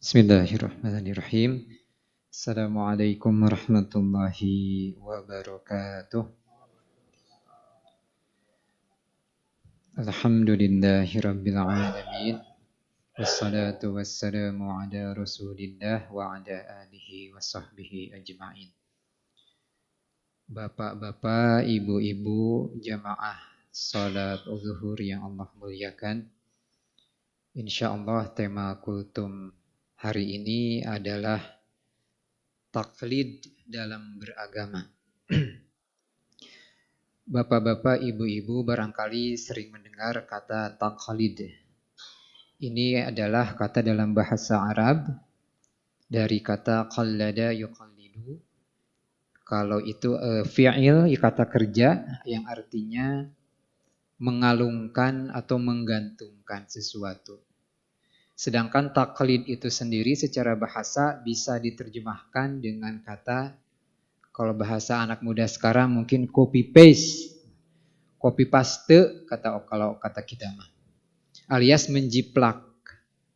Bismillahirrahmanirrahim. Assalamualaikum warahmatullahi wabarakatuh. Alhamdulillahirabbil alamin. Wassalatu wassalamu ala Rasulillah wa ala alihi wa sahbihi ajma'in. Bapak-bapak, ibu-ibu, jamaah salat zuhur yang Allah muliakan. Insyaallah tema kultum hari ini adalah taklid dalam beragama. Bapak-bapak, ibu-ibu barangkali sering mendengar kata taklid. Ini adalah kata dalam bahasa Arab dari kata qallada yuqallidu. Kalau itu fi'il, kata kerja yang artinya mengalungkan atau menggantungkan sesuatu. Sedangkan taklid itu sendiri secara bahasa bisa diterjemahkan dengan kata, kalau bahasa anak muda sekarang mungkin copy paste. Copy paste kalau kata kita mah. Alias menjiplak,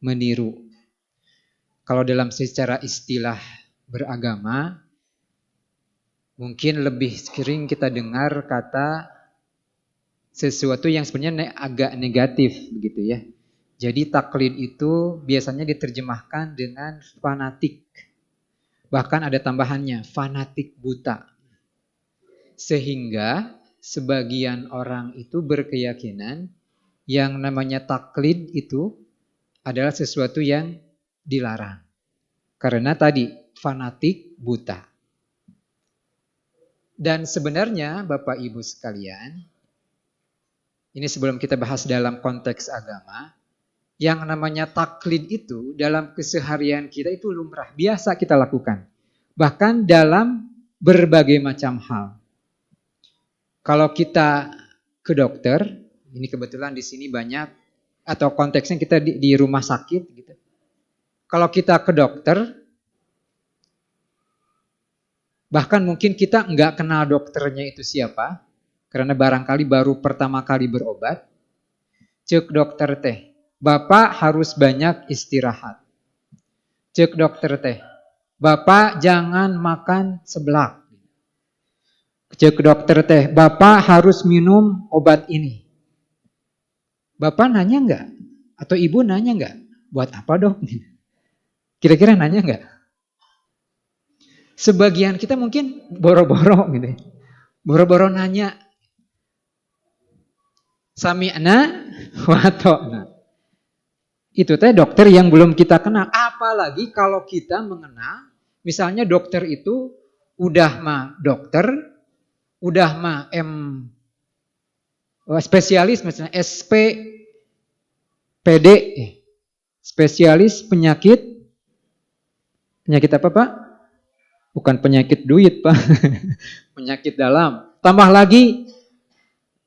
meniru. Kalau dalam secara istilah beragama, mungkin lebih sering kita dengar kata sesuatu yang sebenarnya agak negatif begitu ya. Jadi taklid itu biasanya diterjemahkan dengan fanatik. Bahkan ada tambahannya, fanatik buta. Sehingga sebagian orang itu berkeyakinan yang namanya taklid itu adalah sesuatu yang dilarang. Karena tadi fanatik buta. Dan sebenarnya Bapak Ibu sekalian, ini sebelum kita bahas dalam konteks agama, yang namanya taklid itu dalam keseharian kita itu lumrah, biasa kita lakukan. Bahkan dalam berbagai macam hal. Kalau kita ke dokter, ini kebetulan di sini banyak, atau konteksnya kita di rumah sakit gitu. Kalau kita ke dokter, bahkan mungkin kita nggak kenal dokternya itu siapa, karena barangkali baru pertama kali berobat, cek dokter teh, Bapak harus banyak istirahat. Cek dokter teh, Bapak jangan makan seblak. Cek dokter teh, Bapak harus minum obat ini. Bapak nanya enggak? Atau ibu nanya enggak? Buat apa dok? Kira-kira nanya enggak? Sebagian kita mungkin boro-boro gitu. Boro-boro nanya. Sami'na wa ata'na. Itu teh dokter yang belum kita kenal. Apalagi kalau kita mengenal, misalnya dokter itu udah mah dokter, udah mah spesialis, misalnya SPPD, spesialis penyakit apa Pak? Bukan penyakit duit Pak, penyakit dalam. Tambah lagi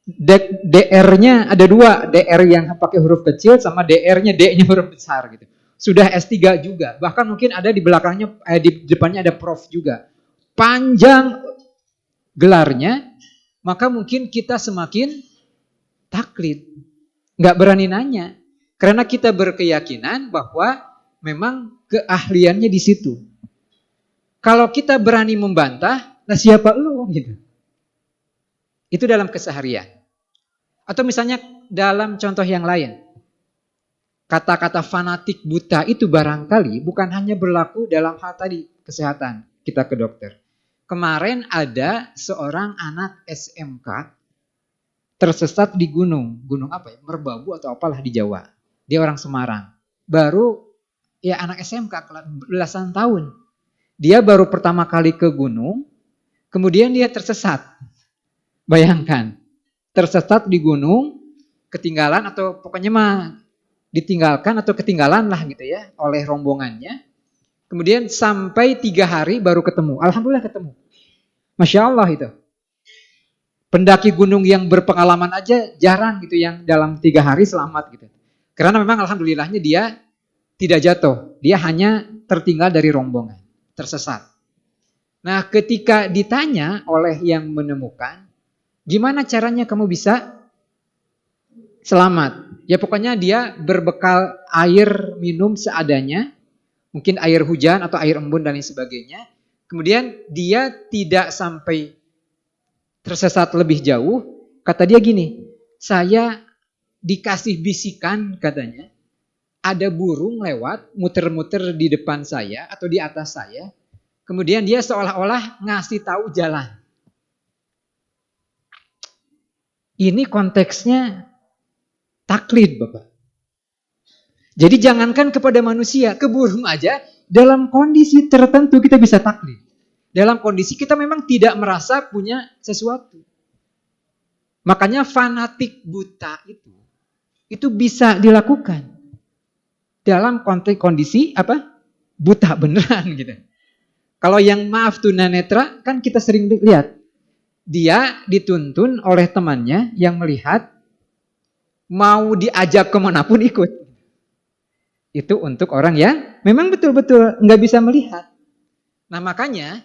DR-nya ada dua, DR yang pakai huruf kecil sama DR-nya D-nya huruf besar gitu. Sudah S3 juga, bahkan mungkin ada di belakangnya, di depannya ada prof juga. Panjang gelarnya, maka mungkin kita semakin taklid. Nggak berani nanya, karena kita berkeyakinan bahwa memang keahliannya di situ. Kalau kita berani membantah, lah siapa lu gitu. Itu dalam keseharian. Atau misalnya dalam contoh yang lain, kata-kata fanatik buta itu barangkali bukan hanya berlaku dalam hal tadi kesehatan, kita ke dokter. Kemarin ada seorang anak SMK tersesat di gunung apa ya, Merbabu atau apalah di Jawa. Dia orang Semarang. Baru ya anak SMK belasan tahun. Dia baru pertama kali ke gunung, kemudian dia tersesat. Bayangkan. Tersesat di gunung, ketinggalan atau pokoknya mah ditinggalkan atau ketinggalan lah gitu ya oleh rombongannya. Kemudian sampai 3 hari baru ketemu. Alhamdulillah ketemu. Masya Allah itu. Pendaki gunung yang berpengalaman aja jarang gitu yang dalam 3 hari selamat gitu. Karena memang alhamdulillahnya dia tidak jatuh. Dia hanya tertinggal dari rombongan. Tersesat. Nah ketika ditanya oleh yang menemukan, gimana caranya kamu bisa selamat? Ya pokoknya dia berbekal air minum seadanya, mungkin air hujan atau air embun dan lain sebagainya. Kemudian dia tidak sampai tersesat lebih jauh. Kata dia gini, saya dikasih bisikan katanya, ada burung lewat muter-muter di depan saya atau di atas saya. Kemudian dia seolah-olah ngasih tahu jalan. Ini konteksnya taklid, Bapak. Jadi jangankan kepada manusia, ke burung aja dalam kondisi tertentu kita bisa taklid. Dalam kondisi kita memang tidak merasa punya sesuatu. Makanya fanatik buta itu bisa dilakukan dalam konteks kondisi apa? Buta beneran gitu. Kalau yang maaf tunanetra kan kita sering lihat dia dituntun oleh temannya yang melihat, mau diajak kemanapun ikut. Itu untuk orang yang memang betul-betul nggak bisa melihat. Nah makanya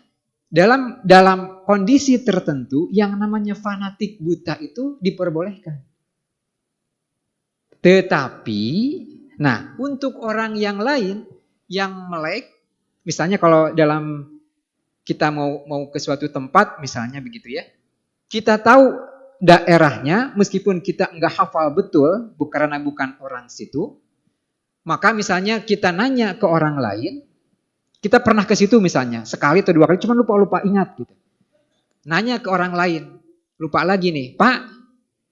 dalam kondisi tertentu yang namanya fanatik buta itu diperbolehkan. Tetapi, nah untuk orang yang lain yang melek, misalnya kalau dalam kita mau ke suatu tempat misalnya begitu ya, kita tahu daerahnya meskipun kita nggak hafal betul, karena bukan orang situ, maka misalnya kita nanya ke orang lain, kita pernah ke situ misalnya, sekali atau 2 kali, cuma lupa ingat gitu. Nanya ke orang lain, lupa lagi nih, Pak,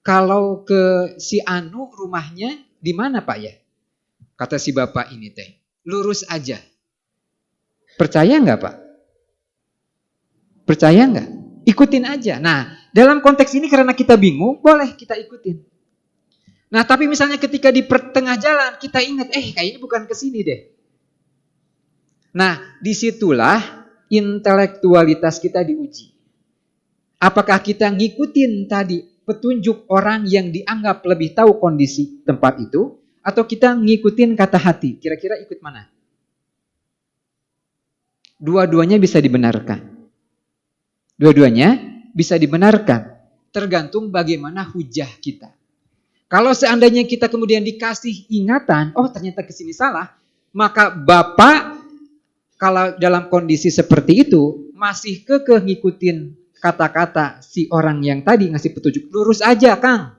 kalau ke si Anu rumahnya di mana Pak ya? Kata si bapak ini teh, lurus aja. Percaya nggak Pak? Percaya nggak? Ikutin aja. Nah, dalam konteks ini karena kita bingung, boleh kita ikutin. Nah, tapi misalnya ketika di tengah jalan kita ingat, kayaknya bukan ke sini deh. Nah, disitulah intelektualitas kita diuji. Apakah kita ngikutin tadi petunjuk orang yang dianggap lebih tahu kondisi tempat itu, atau kita ngikutin kata hati? Kira-kira ikut mana? Dua-duanya bisa dibenarkan. Dua-duanya bisa dibenarkan. Tergantung bagaimana hujah kita. Kalau seandainya kita kemudian dikasih ingatan, oh ternyata kesini salah, maka Bapak kalau dalam kondisi seperti itu masih kekeh ngikutin kata-kata si orang yang tadi ngasih petunjuk, lurus aja Kang.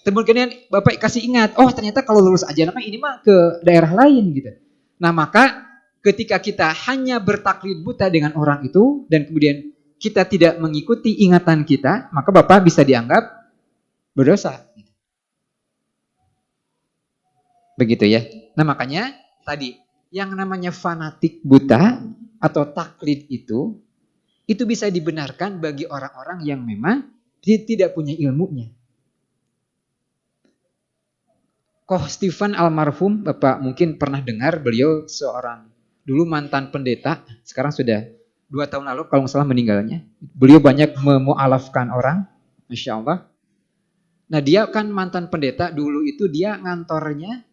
Kemudian Bapak kasih ingat, oh ternyata kalau lurus aja namanya ini mah ke daerah lain gitu. Nah maka ketika kita hanya bertaklid buta dengan orang itu dan kemudian kita tidak mengikuti ingatan kita, maka Bapak bisa dianggap berdosa. Begitu ya. Nah makanya tadi yang namanya fanatik buta atau taklid itu bisa dibenarkan bagi orang-orang yang memang tidak punya ilmunya. Koh Stephen almarhum, Bapak mungkin pernah dengar, beliau seorang dulu mantan pendeta, sekarang sudah 2 tahun lalu kalau nggak salah meninggalnya. Beliau banyak memualafkan orang, Masya Allah. Nah dia kan mantan pendeta, dulu itu dia ngantornya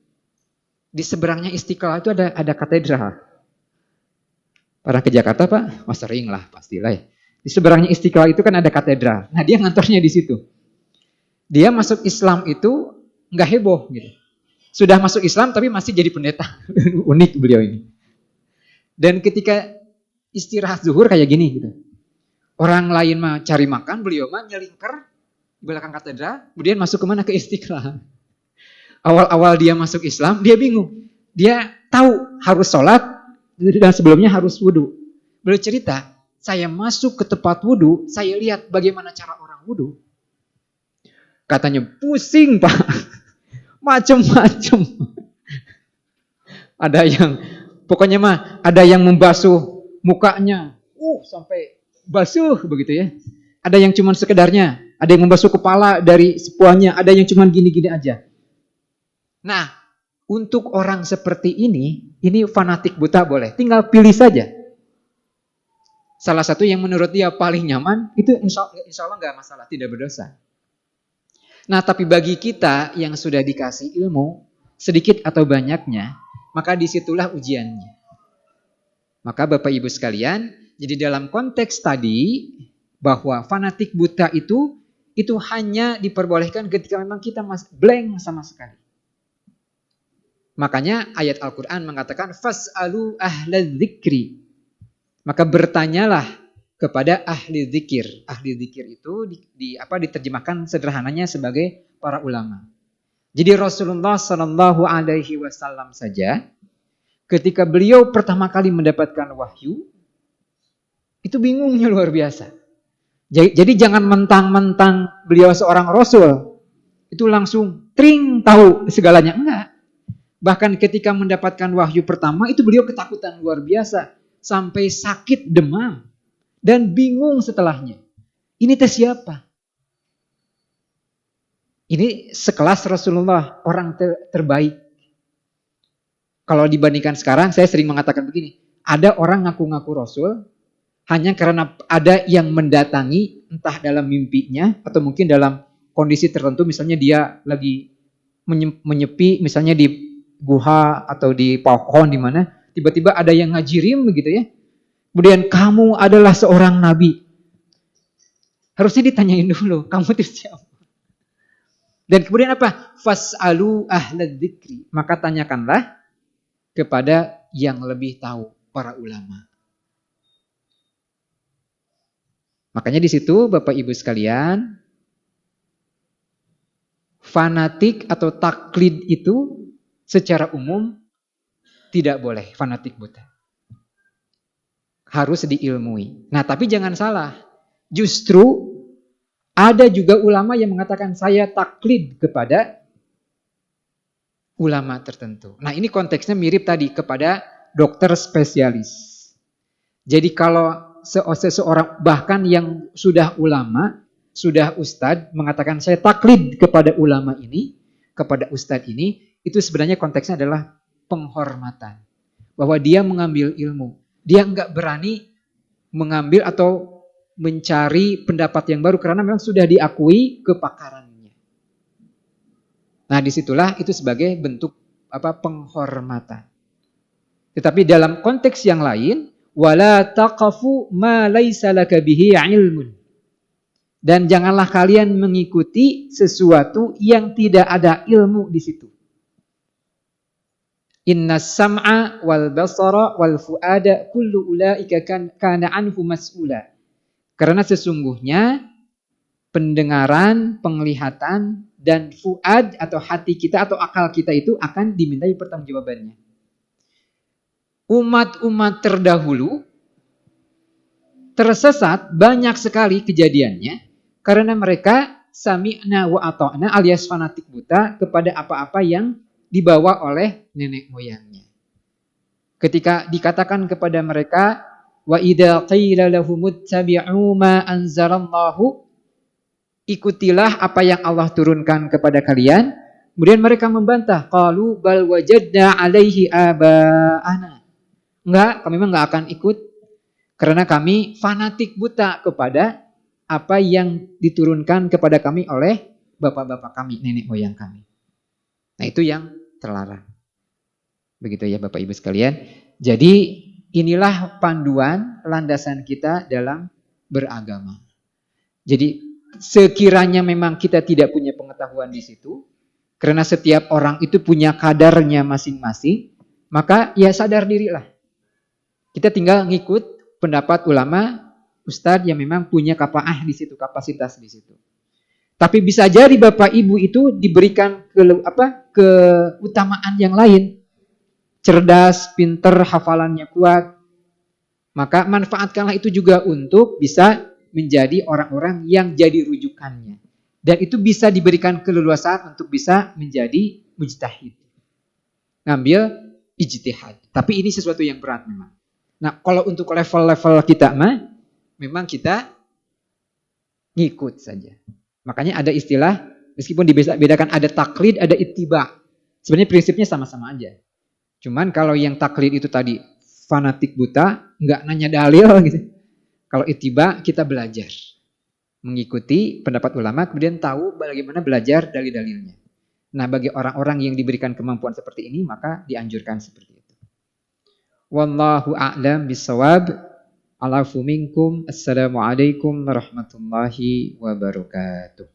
di seberangnya Istiqlal itu ada katedral. Pernah ke Jakarta Pak? Mas sering lah, pastilah ya. Di seberangnya Istiqlal itu kan ada katedral. Nah dia ngantornya di situ. Dia masuk Islam itu nggak heboh gitu. Sudah masuk Islam tapi masih jadi pendeta. Unik beliau ini. Dan ketika istirahat zuhur kayak gini gitu. Orang lain mah cari makan, beliau mah nyelingker di belakang katedral. Kemudian masuk kemana? Ke Istiqlal. Awal-awal dia masuk Islam, dia bingung. Dia tahu harus sholat dan sebelumnya harus wudhu. Beliau cerita, saya masuk ke tempat wudhu, saya lihat bagaimana cara orang wudhu. Katanya, pusing Pak. Macem-macem. Ada yang, pokoknya mah, ada yang membasuh mukanya. Sampai basuh begitu ya. Ada yang cuma sekedarnya. Ada yang membasuh kepala dari sepuanya. Ada yang cuma gini-gini aja. Nah, untuk orang seperti ini fanatik buta boleh. Tinggal pilih saja. Salah satu yang menurut dia paling nyaman, itu insya Allah nggak masalah, tidak berdosa. Nah, tapi bagi kita yang sudah dikasih ilmu, sedikit atau banyaknya, maka disitulah ujiannya. Maka Bapak Ibu sekalian, jadi dalam konteks tadi, bahwa fanatik buta itu hanya diperbolehkan ketika memang kita blank sama sekali. Makanya ayat Al-Quran mengatakan fas'alu ahlal dzikri. Maka bertanyalah kepada ahli dzikir. Ahli dzikir itu diterjemahkan sederhananya sebagai para ulama. Jadi Rasulullah Shallallahu Alaihi Wasallam saja ketika beliau pertama kali mendapatkan wahyu itu bingungnya luar biasa. Jadi jangan mentang-mentang beliau seorang Rasul itu langsung tring tahu segalanya, enggak. Bahkan ketika mendapatkan wahyu pertama itu beliau ketakutan luar biasa. Sampai sakit demam. Dan bingung setelahnya. Ini teh siapa? Ini sekelas Rasulullah. Orang terbaik. Kalau dibandingkan sekarang saya sering mengatakan begini. Ada orang ngaku-ngaku Rasul. Hanya karena ada yang mendatangi. Entah dalam mimpinya. Atau mungkin dalam kondisi tertentu. Misalnya dia lagi menyepi. Misalnya di guha atau di pohon di mana tiba-tiba ada yang ngajirim begitu ya. Kemudian kamu adalah seorang nabi. Harusnya ditanyain dulu, kamu itu siapa? Dan kemudian apa? Fas'alu ahlal dzikri. Maka tanyakanlah kepada yang lebih tahu, para ulama. Makanya di situ Bapak Ibu sekalian, fanatik atau taklid itu secara umum tidak boleh, fanatik buta. Harus diilmui. Nah, tapi jangan salah. Justru ada juga ulama yang mengatakan saya taklid kepada ulama tertentu. Nah, ini konteksnya mirip tadi kepada dokter spesialis. Jadi kalau seseorang bahkan yang sudah ulama, sudah ustadz mengatakan saya taklid kepada ulama ini, kepada ustadz ini, itu sebenarnya konteksnya adalah penghormatan. Bahwa dia mengambil ilmu. Dia enggak berani mengambil atau mencari pendapat yang baru karena memang sudah diakui kepakarannya. Nah, disitulah itu sebagai bentuk penghormatan. Tetapi dalam konteks yang lain, wala taqafu ma laisa laka bihi ilmun. Dan janganlah kalian mengikuti sesuatu yang tidak ada ilmu di situ. Inna sam'a wal basara wal fuada kullu ulaika kana anhu mas'ula. Karena sesungguhnya pendengaran, penglihatan dan fuad atau hati kita atau akal kita itu akan dimintai pertanggungjawabannya. Umat-umat terdahulu tersesat banyak sekali kejadiannya karena mereka sami'na wa ata'na alias fanatik buta kepada apa-apa yang dibawa oleh nenek moyangnya. Ketika dikatakan kepada mereka, wa idza qila lahumuttabi'u ma anzalallahu, ikutilah apa yang Allah turunkan kepada kalian. Kemudian mereka membantah, qalu bal wajadna 'alaihi aba'ana. Enggak, kami memang enggak akan ikut karena kami fanatik buta kepada apa yang diturunkan kepada kami oleh bapak-bapak kami, nenek moyang kami. Nah, itu yang terlarang. Begitu ya Bapak Ibu sekalian. Jadi inilah panduan landasan kita dalam beragama. Jadi sekiranya memang kita tidak punya pengetahuan di situ, karena setiap orang itu punya kadarnya masing-masing, maka ya sadar dirilah. Kita tinggal ngikut pendapat ulama, ustadz yang memang punya kapaah di situ, kapasitas di situ. Tapi bisa jadi Bapak Ibu itu diberikan keutamaan yang lain. Cerdas, pinter, hafalannya kuat. Maka manfaatkanlah itu juga untuk bisa menjadi orang-orang yang jadi rujukannya. Dan itu bisa diberikan keleluasaan untuk bisa menjadi mujtahid. Ngambil ijtihad. Tapi ini sesuatu yang berat memang. Nah, kalau untuk level-level kita memang kita ngikut saja. Makanya ada istilah, meskipun dibedakan ada taklid, ada ittiba. Sebenarnya prinsipnya sama-sama aja. Cuman kalau yang taklid itu tadi fanatik buta, nggak nanya dalil gitu. Kalau ittiba kita belajar. Mengikuti pendapat ulama, kemudian tahu bagaimana belajar dari dalilnya. Nah, bagi orang-orang yang diberikan kemampuan seperti ini, maka dianjurkan seperti itu. Wallahu a'lam bishawab. Alafu minkum. Assalamualaikum warahmatullahi wabarakatuh.